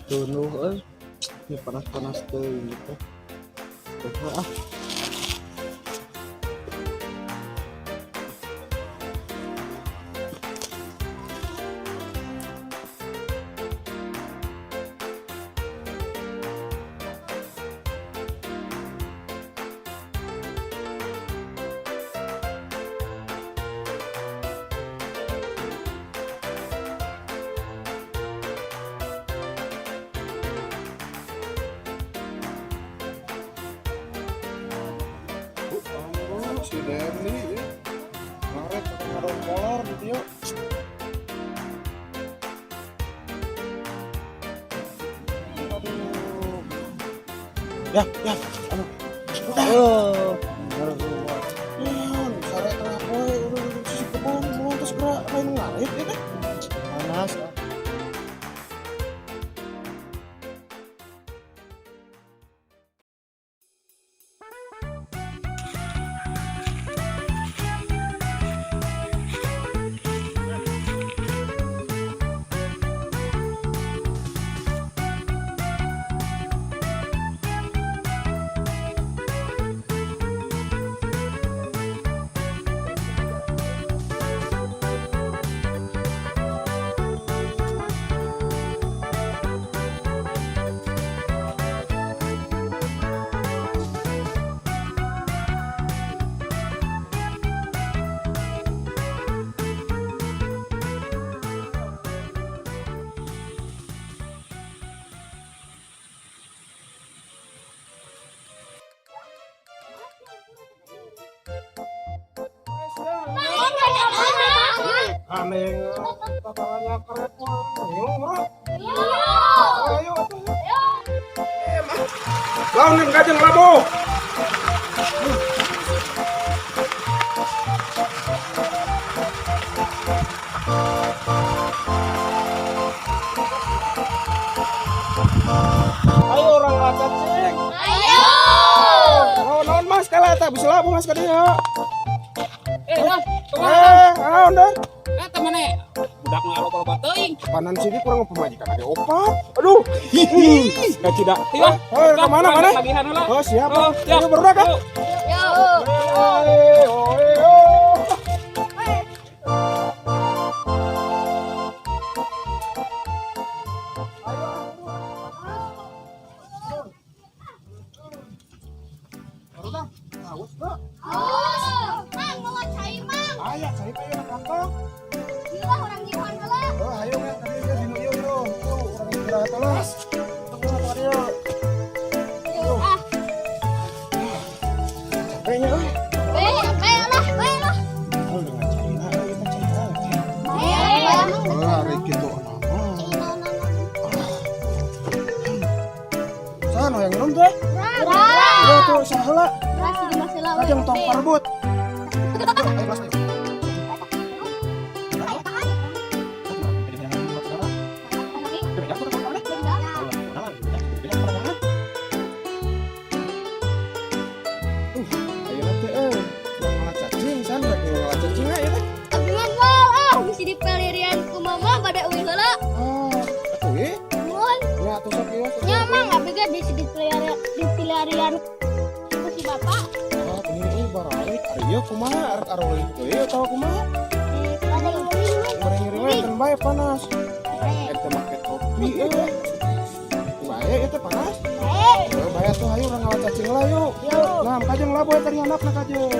Tunuh ini panas-panas tuh gitu. Ah. Si Derli ya. Ngaret ngadon kolor gitu ya. Aduh. Ya, anu. Oh. Sare tengah poe udah sisi kebun mau terus gerak main ngaret ya kan. Panas. Aneh, katanya keren banget. Ayo, lawan kajeng labu. Ayo orang lakat cing. Ayo. Naon mas kala tak bisa labu mas kadieu. Naon deh. Kata mana? Budak ngalop-lop teuing. Panan sini kurang pemajikan ada opat. Aduh. Enggak tidak. Tiba. Ke mana? Bagian heula. Oh, siap. Oh, Ayo berudak kan? Ayah, saya pengen kantong. Gila orang jiwan heula. Oh, ayo kan tadi dia dino yo. Orang kira telas. Tunggu apa dia? Kayaknya Bae lah. Oh, dengan China kita China. Hari gitu nama. Sana yang minum teh. Ya tuh sahala. Kajeng tong perebut. Ayo mas, ayo. Bisa dipelirian ku mama pada uwi heula. Mun. Nya mah ngabega di dipelirian ku si bapak. Ini baralik. Ariyo kumaha arek aroli teh tahu kumaha? Ada yang ngirimin. Ngirimin kan bae panas. Eta make topi bae eta panas. Bae tuh hayu urang ngawat cacing lah yuk. Nah, kajeng lah boy tadi anakna kajeng.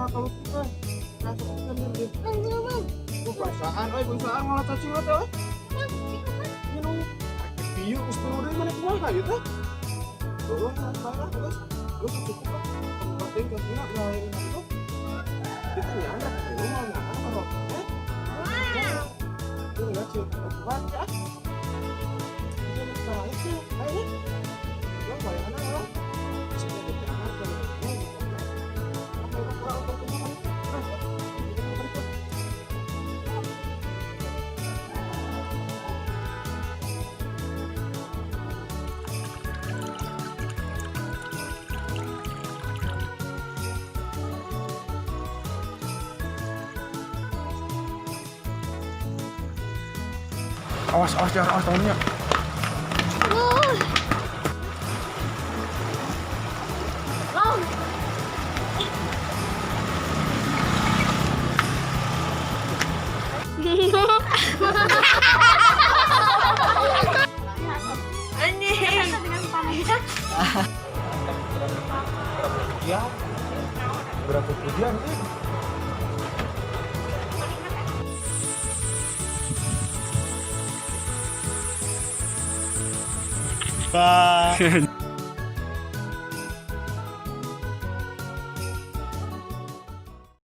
Kalau kita perasaan, bunsaan ngalah cacing lah teh. Minum, piu istirahat dari mana kumaha gitu? Turun salah terus cukup lah. Penting kasihnya lain itu. Kita nyangka di rumah nyangka kalau itu nggak sih kuat ya. Ini salah itu, ayo. Lo bayangkan lo. Sini diterangkan kalau Awas Jar, awas tahunnya. Long. Ya. Berapa pujian sih?